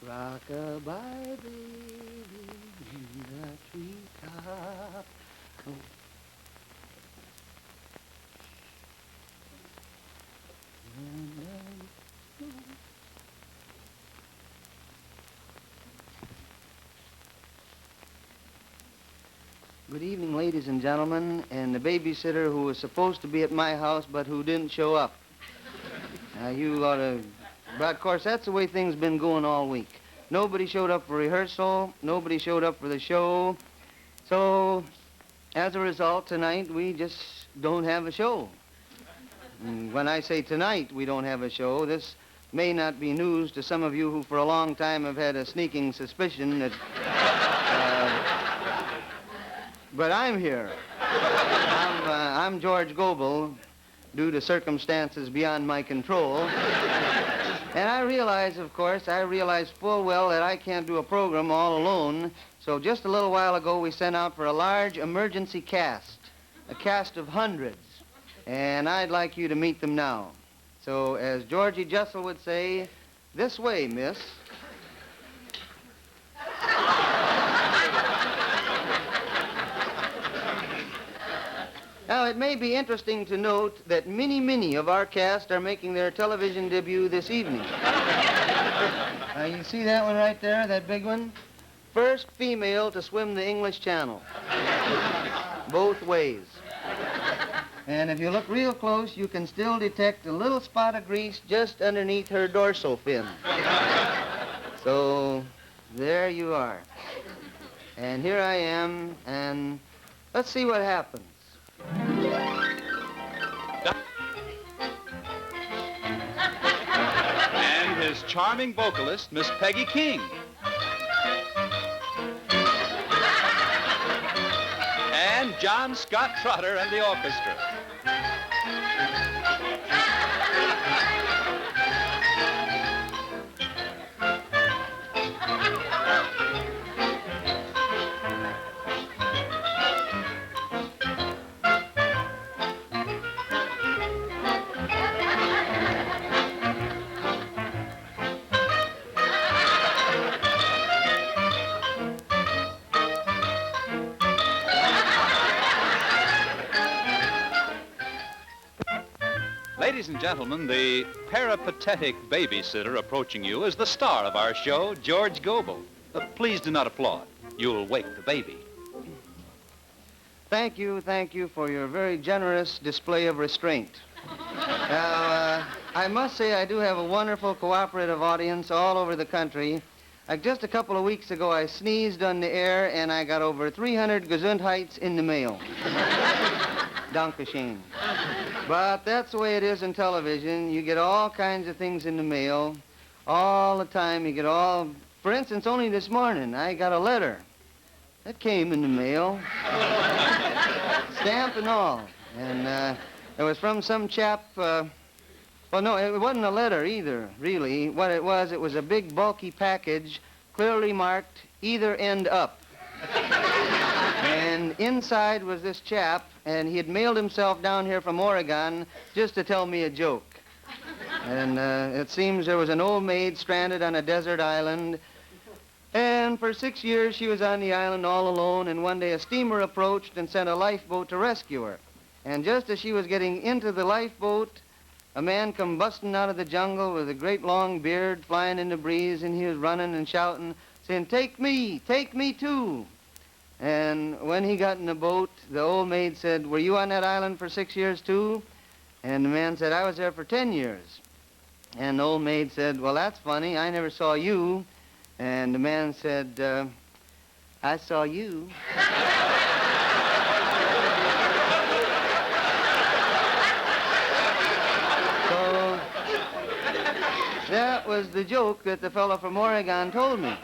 Rock-a-bye, baby, in the treetop. Oh. Good evening, ladies and gentlemen, and the babysitter who was supposed to be at my house but who didn't show up. Now, you ought to... But, of course, that's the way things been going all week. Nobody showed up for rehearsal. Nobody showed up for the show. So, as a result, tonight, we just don't have a show. And when I say tonight we don't have a show, this may not be news to some of you who for a long time have had a sneaking suspicion that... but I'm here. I'm George Gobel, due to circumstances beyond my control. And I realize, of course, full well that I can't do a program all alone. So just a little while ago, we sent out for a large emergency cast, a cast of hundreds. And I'd like you to meet them now. So as Georgie Jessel would say, this way, miss. Now, it may be interesting to note that many of our cast are making their television debut this evening. You see that one right there, that big one? First female to swim the English Channel. Both ways. And if you look real close, you can still detect a little spot of grease just underneath her dorsal fin. So, there you are. And here I am, and let's see what happens. And his charming vocalist, Miss Peggy King. And John Scott Trotter and the orchestra. Ladies and gentlemen, the peripatetic babysitter approaching you is the star of our show, George Gobel. Please do not applaud. You'll wake the baby. Thank you for your very generous display of restraint. Now, I must say I do have a wonderful cooperative audience all over the country. Like just a couple of weeks ago, I sneezed on the air and I got over 300 Gesundheits in the mail. Dankeschön. But that's the way it is in television. You get all kinds of things in the mail all the time. You get all... For instance, only this morning, I got a letter. That came in the mail. Stamp and all. And it was from some chap... well, no, it wasn't a letter either, really. What it was a big, bulky package, clearly marked, either end up. And inside was this chap, and he had mailed himself down here from Oregon just to tell me a joke. And it seems there was an old maid stranded on a desert island, and for 6 years she was on the island all alone, and one day a steamer approached and sent a lifeboat to rescue her. And just as she was getting into the lifeboat, a man come busting out of the jungle with a great long beard flying in the breeze, and he was running and shouting, saying, take me too." And when he got in the boat, the old maid said, "Were you on that island for 6 years, too?" And the man said, "I was there for 10 years. And the old maid said, "Well, that's funny. I never saw you." And the man said, "I saw you." So that was the joke that the fellow from Oregon told me.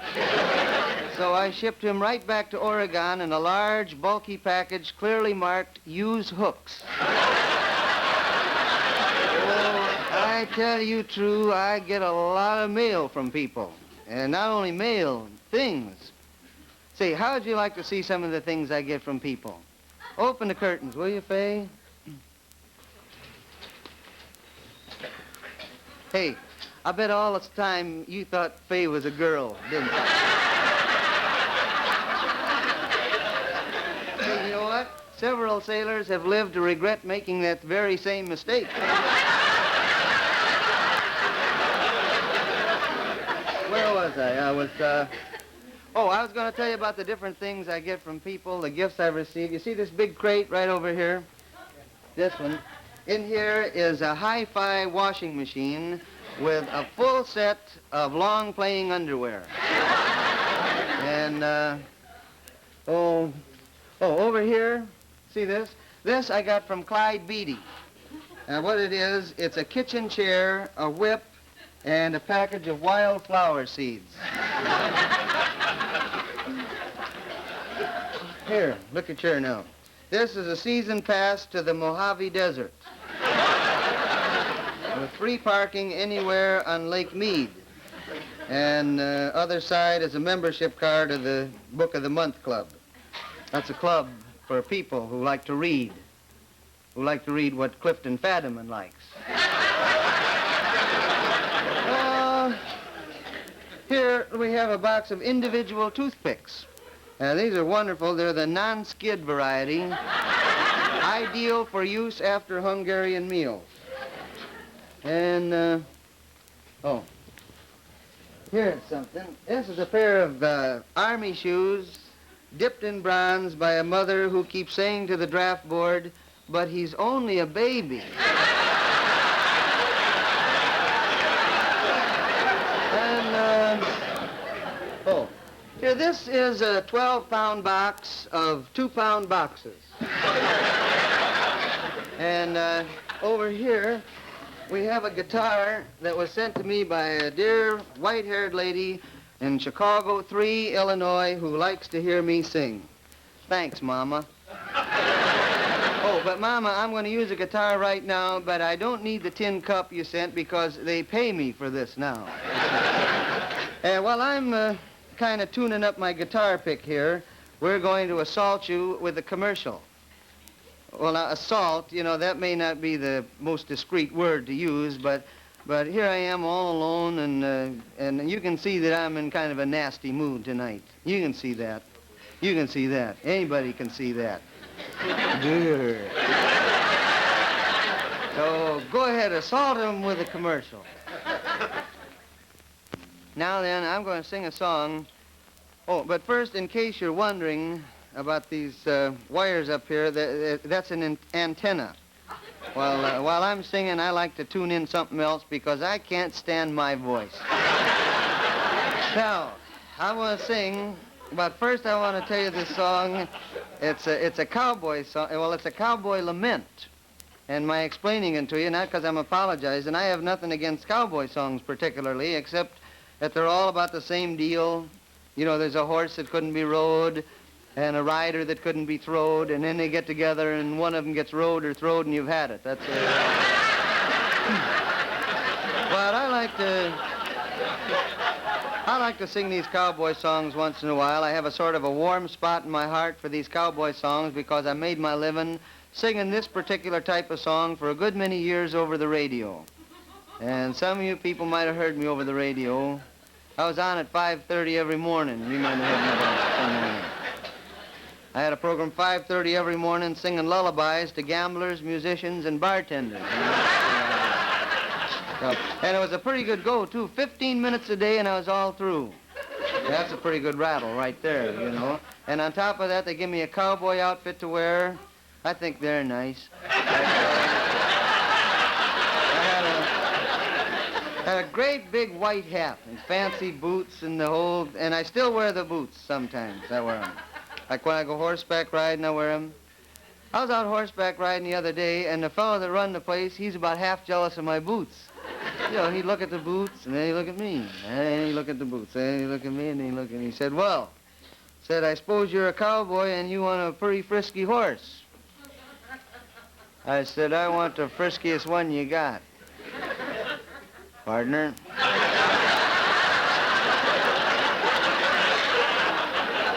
So I shipped him right back to Oregon in a large, bulky package clearly marked, "Use hooks." I tell you true, I get a lot of mail from people. And not only mail, things. Say, how'd you like to see some of the things I get from people? Open the curtains, will you, Fay? Hey, I bet all this time you thought Fay was a girl, didn't you? Hey, you know what? Several sailors have lived to regret making that very same mistake. Where was I? I was going to tell you about the different things I get from people, the gifts I've received. You see this big crate right over here? This one. In here is a hi-fi washing machine with a full set of long-playing underwear. And, over here, see this? This I got from Clyde Beatty. And what it is, it's a kitchen chair, a whip, and a package of wildflower seeds. Here, look at here now. This is a season pass to the Mojave Desert. With free parking anywhere on Lake Mead. And other side is a membership card of the Book of the Month Club. That's a club for people who like to read what Clifton Fadiman likes. Here we have a box of individual toothpicks. These are wonderful. They're the non-skid variety, ideal for use after Hungarian meals. And, here's something. This is a pair of army shoes dipped in bronze by a mother who keeps saying to the draft board, but he's only a baby. Here, this is a 12-pound box of 2-pound boxes. And over here, we have a guitar that was sent to me by a dear white-haired lady in Chicago 3, Illinois, who likes to hear me sing. Thanks, Mama. Oh, but Mama, I'm going to use a guitar right now, but I don't need the tin cup you sent because they pay me for this now. And while I'm kind of tuning up my guitar pick here, we're going to assault you with a commercial. Well, now, assault, you know, that may not be the most discreet word to use, but here I am all alone, and you can see that I'm in kind of a nasty mood tonight. You can see that. You can see that. Anybody can see that. So go ahead, assault him with a commercial. Now then, I'm going to sing a song. Oh, but first, in case you're wondering about these wires up here, that's an antenna. Well, while I'm singing, I like to tune in something else because I can't stand my voice. Now, I want to sing, but first I want to tell you this song. It's a cowboy song. Well, it's a cowboy lament. And my explaining it to you, not because I'm apologizing. I have nothing against cowboy songs particularly, except that they're all about the same deal. You know, there's a horse that couldn't be rode, and a rider that couldn't be throwed, and then they get together, and one of them gets rode or throwed, and you've had it. That's it. But I like to sing these cowboy songs once in a while. I have a sort of a warm spot in my heart for these cowboy songs because I made my living singing this particular type of song for a good many years over the radio. And some of you people might have heard me over the radio. I was on at 5:30 every morning. You might have heard me somewhere. I had a program 5:30 every morning singing lullabies to gamblers, musicians, and bartenders. And it was a pretty good go, too. 15 minutes a day, and I was all through. That's a pretty good rattle right there, you know. And on top of that, they give me a cowboy outfit to wear. I think they're nice. I had a great big white hat and fancy boots and the whole, and I still wear the boots sometimes. I wear them. Like when I go horseback riding, I wear them. I was out horseback riding the other day, and the fellow that run the place, he's about half jealous of my boots. You know, he'd look at the boots, and then he'd look at me. And then he'd look at the boots, and then he'd look at me, and then he'd look at me. He said, well, I suppose you're a cowboy and you want a pretty frisky horse. I said, I want the friskiest one you got, partner.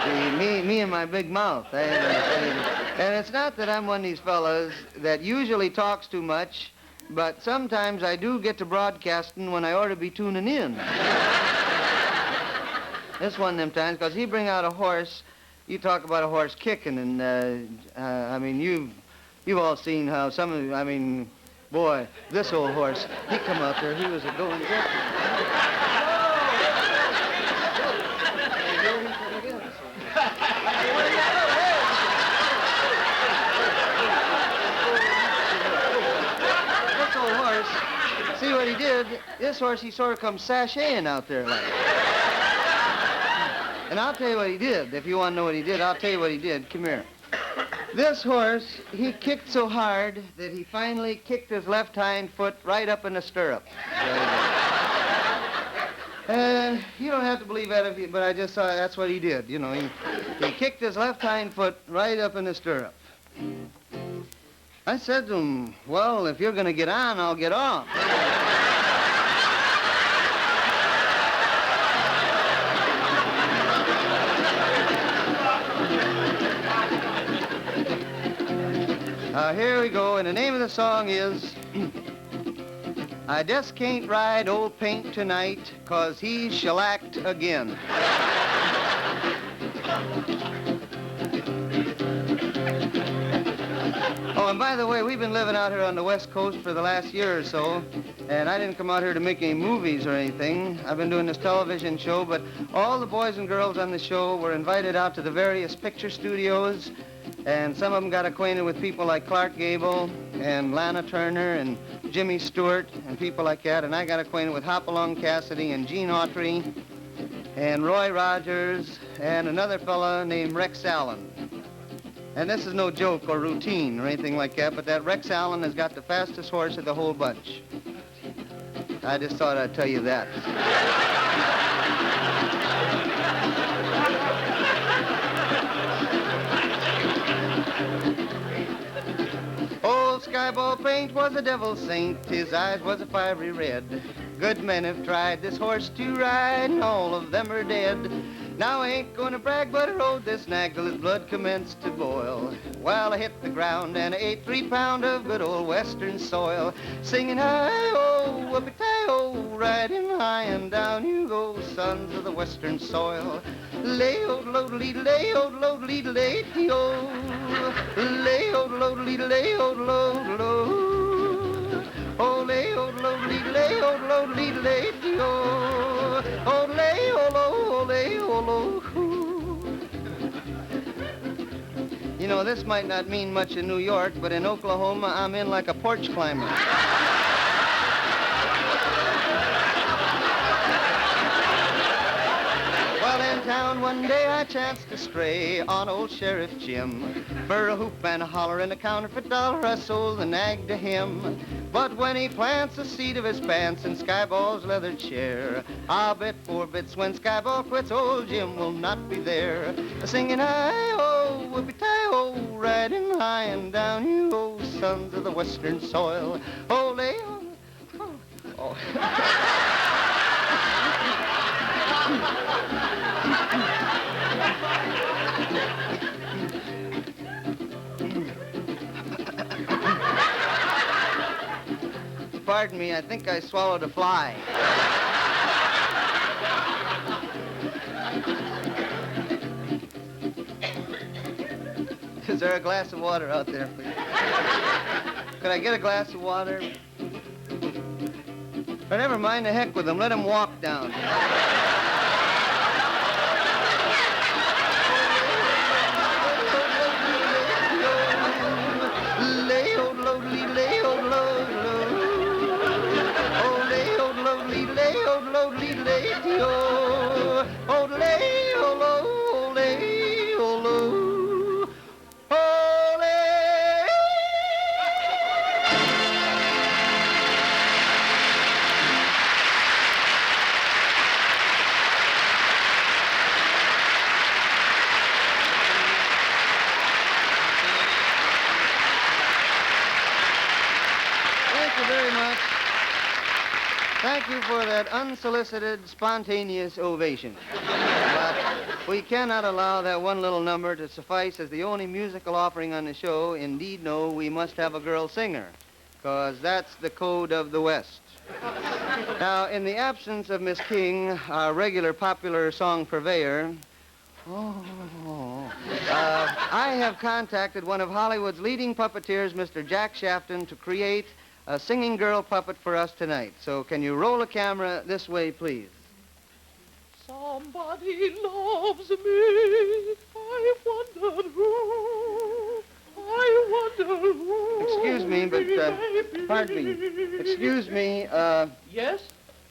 See, me and my big mouth. And it's not that I'm one of these fellas that usually talks too much But sometimes I do get to broadcasting when I ought to be tuning in. This one of them times, because he bring out a horse. You talk about a horse kicking, and, I mean, you've all seen how some of, I mean, boy, this old horse, he come out there, he was a going. This old horse, see what he did? This horse, he sort of come sashaying out there like. And I'll tell you what he did. If you want to know what he did, I'll tell you what he did. Come here. This horse, he kicked so hard that he finally kicked his left hind foot right up in the stirrup. You don't have to believe that, but I just saw that's what he did. You know, he kicked his left hind foot right up in the stirrup. I said to him, well, if you're going to get on, I'll get off. Here we go, and the name of the song is I Just Can't Ride Old Paint Tonight, 'Cause He Shellacked Again. Oh, and by the way, we've been living out here on the West Coast for the last year or so, and I didn't come out here to make any movies or anything. I've been doing this television show, but all the boys and girls on the show were invited out to the various picture studios, and some of them got acquainted with people like Clark Gable and Lana Turner and Jimmy Stewart and people like that, and I got acquainted with Hopalong Cassidy and Gene Autry and Roy Rogers and another fella named Rex Allen. And this is no joke or routine or anything like that, but that Rex Allen has got the fastest horse of the whole bunch. I just thought I'd tell you that. Old Skyball Paint was a devil's saint, his eyes was a fiery red. Good men have tried this horse to ride, and all of them are dead. Now I ain't gonna brag, but I rode this nag till his blood commenced to boil. While I hit the ground and I ate 3 pound of good old western soil, singing hi-oh, whoopie-tie-oh, riding high and down you go, sons of the western soil. Lay-o-lo-de-lay-o-lo-de-lay-o, lay-o-lo-de-lay-o-lo-de-lo. Oh, lay-o-lo-de-lay-o-lo-de-lay-o, oh, lay-o-lo, lay-o-lo. You know, this might not mean much in New York, but in Oklahoma, I'm in like a porch climber. Well, in town one day I chanced to stray on old Sheriff Jim. For a hoop and a holler and a counterfeit dollar, I sold the nag to him. But when he plants the seat of his pants in Skyball's leather chair, I'll bet 4 bits when Skyball quits, old Jim will not be there. Singing hi-ho, whoopie-tie-ho, riding high and down you go, sons of the western soil. Oh, lay-o. Oh. Pardon me, I think I swallowed a fly. Is there a glass of water out there, please? Could I get a glass of water? But never mind, the heck with them. Let them walk down. Thank you for that unsolicited, spontaneous ovation. But we cannot allow that one little number to suffice as the only musical offering on the show. Indeed, no, we must have a girl singer. 'cause that's the code of the West. Now, in the absence of Miss King, our regular popular song purveyor, I have contacted one of Hollywood's leading puppeteers, Mr. Jack Shafton, to create a singing girl puppet for us tonight. So can you roll the camera this way, please? Somebody loves me. I wonder who. I wonder who. Excuse me, but, pardon me. Excuse me, Yes?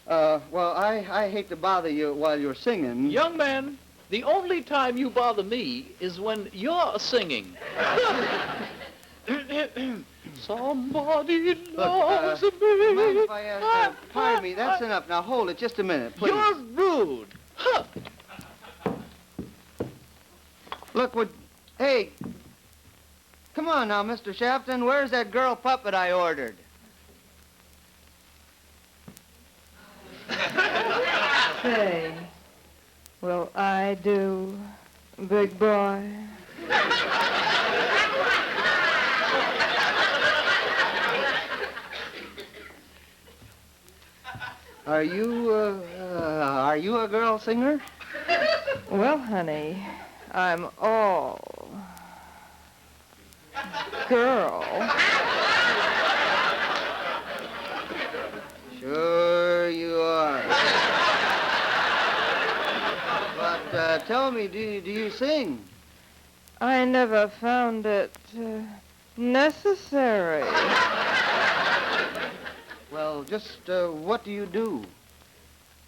well, I hate to bother you while you're singing. Young man, the only time you bother me is when you're singing. Somebody loves Mind me. if I, pardon me, that's enough. Now hold it just a minute, please. You're rude. Huh. Look, hey, come on now, Mr. Shafton. Where's that girl puppet I ordered? Say, will I do, big boy? Are you a girl singer? Well, honey, I'm all girl. Sure you are. But tell me, do you sing? I never found it necessary. Well, just what do you do?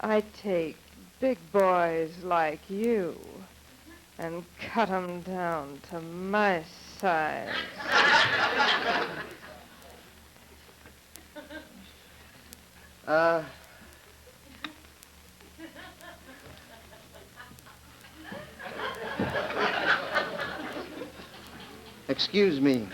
I take big boys like you and cut 'em down to my size. Excuse me.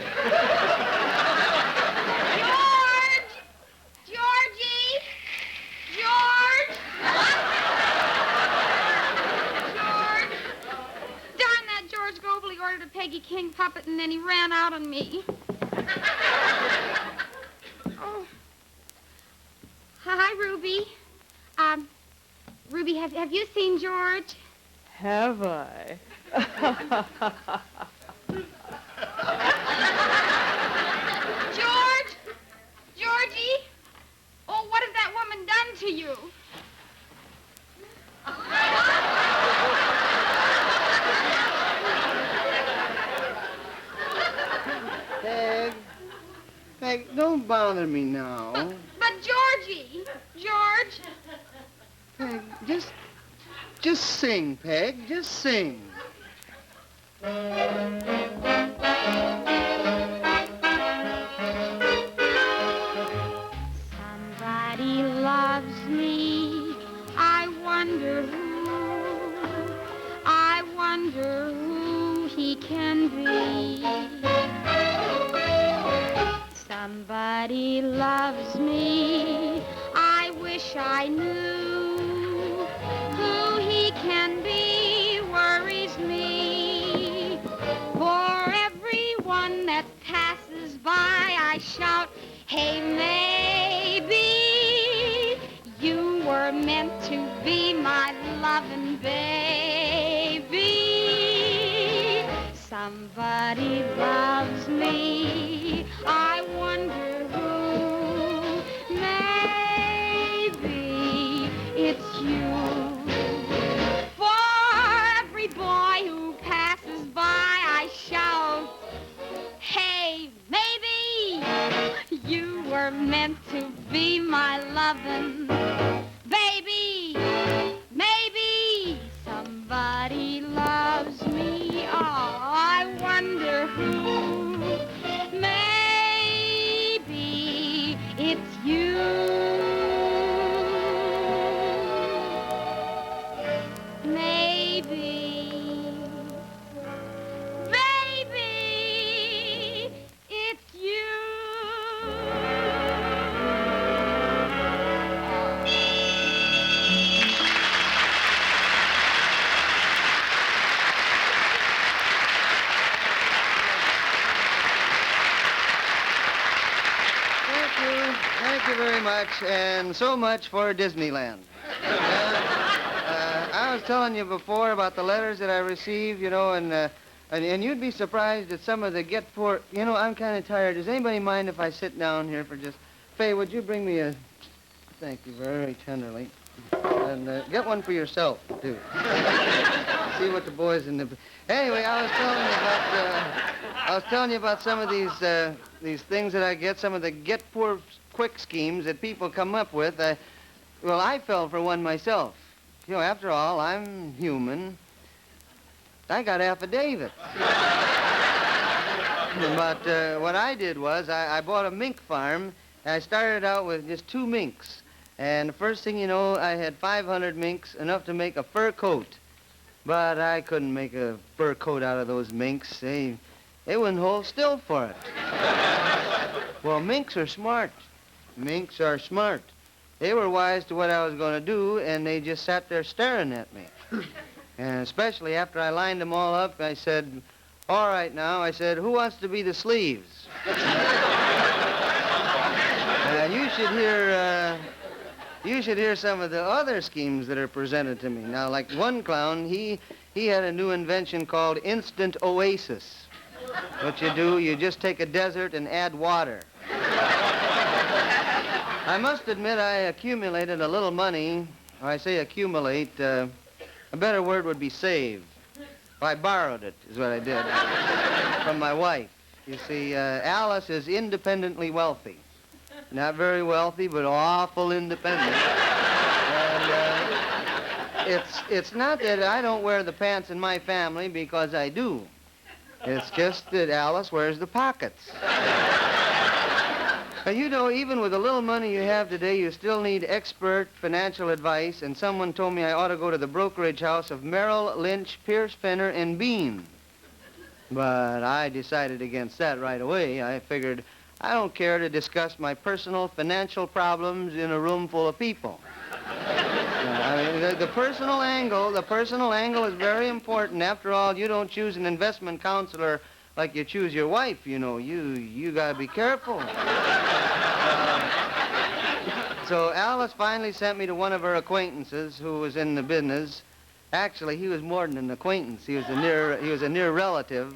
Peggy King puppet, and then he ran out on me. Oh. Hi, Ruby. Ruby, have you seen George? Have I? George? Georgie? Oh, what has that woman done to you? Peg, don't bother me now. But Georgie, George. Peg, just sing, Peg. Just sing. Somebody loves me. I wonder who. I wonder who he can be. Somebody loves me. I wish I knew who he can be. Worries me. For everyone that passes by, I shout, hey, maybe you were meant to be my loving baby. Somebody loves me. I wonder who. Maybe it's you. For every boy who passes by, I shout, hey, maybe you were meant to be my loving baby. Maybe somebody loves me. Oh, I wonder who. Maybe it's you. Maybe. Baby, it's you. Thank you very much, and so much for Disneyland. I was telling you before about the letters that I received, and you'd be surprised at some of the get poor. I'm kind of tired. Does anybody mind if I sit down here for just... Faye, would you bring me a... Thank you very tenderly. And get one for yourself, too. See what the boys in the... Anyway, I was telling you about some of these things that I get, some of the get poor quick schemes that people come up with. I fell for one myself. After all, I'm human. I got affidavit. But what I did was I bought a mink farm. I started out with just 2 minks. And the first thing you know, I had 500 minks, enough to make a fur coat. But I couldn't make a fur coat out of those minks. They wouldn't hold still for it. Well, minks are smart. Minks are smart. They were wise to what I was going to do, and they just sat there staring at me. And especially after I lined them all up, I said, all right now, I said, who wants to be the sleeves? And you should hear some of the other schemes that are presented to me. Now, like one clown, he had a new invention called instant oasis. What you do, you just take a desert and add water. I must admit I accumulated a little money. I say accumulate, a better word would be save. I borrowed it, is what I did, from my wife. You see, Alice is independently wealthy. Not very wealthy, but awful independent. And it's not that I don't wear the pants in my family, because I do. It's just that Alice wears the pockets. But even with the little money you have today, you still need expert financial advice, and someone told me I ought to go to the brokerage house of Merrill, Lynch, Pierce, Fenner, and Bean. But I decided against that right away. I figured I don't care to discuss my personal financial problems in a room full of people. The personal angle is very important. After all, you don't choose an investment counselor like you choose your wife, You gotta be careful. So Alice finally sent me to one of her acquaintances who was in the business. Actually, he was more than an acquaintance. He was a near relative.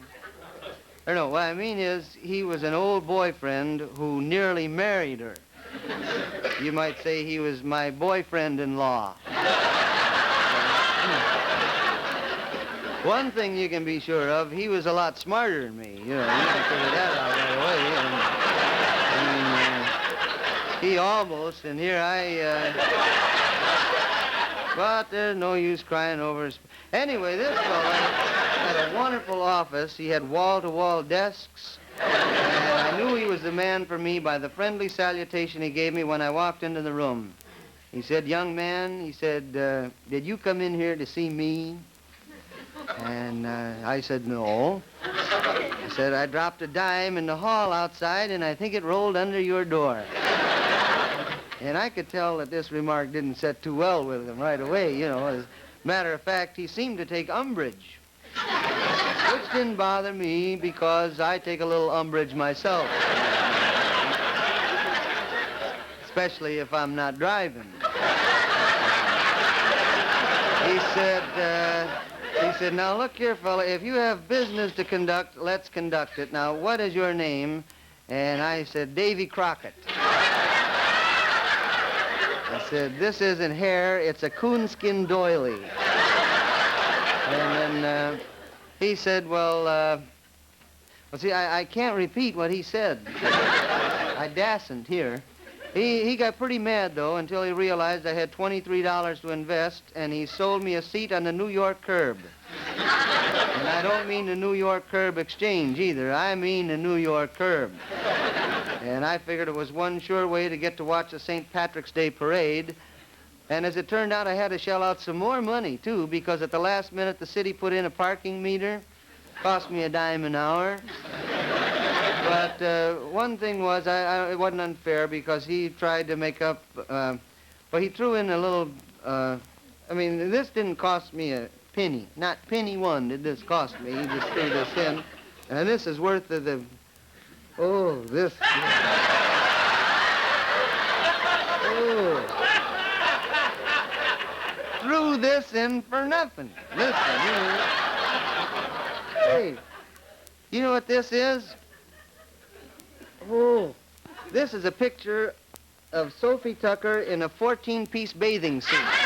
Or no, what I mean is he was an old boyfriend who nearly married her. You might say he was my boyfriend-in-law. One thing you can be sure of, he was a lot smarter than me. You can figure that out right away. He almost, and here but there's no use crying over his... Anyway, this fella had a wonderful office. He had wall-to-wall desks. And I knew he was the man for me by the friendly salutation he gave me when I walked into the room. He said, young man, he said, did you come in here to see me? And I said, no. He said, I dropped a dime in the hall outside, and I think it rolled under your door. And I could tell that this remark didn't set too well with him right away, As a matter of fact, he seemed to take umbrage. Which didn't bother me, because I take a little umbrage myself. Especially if I'm not driving. He said, now look here, fella, if you have business to conduct, let's conduct it. Now, what is your name? And I said, Davy Crockett. I said, this isn't hair, it's a coonskin doily. And then he said, well, see, I can't repeat what he said. I dasn't here. He got pretty mad, though, until he realized I had $23 to invest, and he sold me a seat on the New York curb. And I don't mean the New York curb exchange, either. I mean the New York curb. And I figured it was one sure way to get to watch the St. Patrick's Day parade. And as it turned out, I had to shell out some more money, too, because at the last minute, the city put in a parking meter. Cost me a dime an hour. But one thing was, it wasn't unfair, because he tried to make up, he threw in a little, this didn't cost me a penny. Not penny one did this cost me. He just threw this in. And this is worth of the, oh, this. Threw this in for nothing. Listen, Hey, you know what this is? Oh, this is a picture of Sophie Tucker in a 14-piece bathing suit.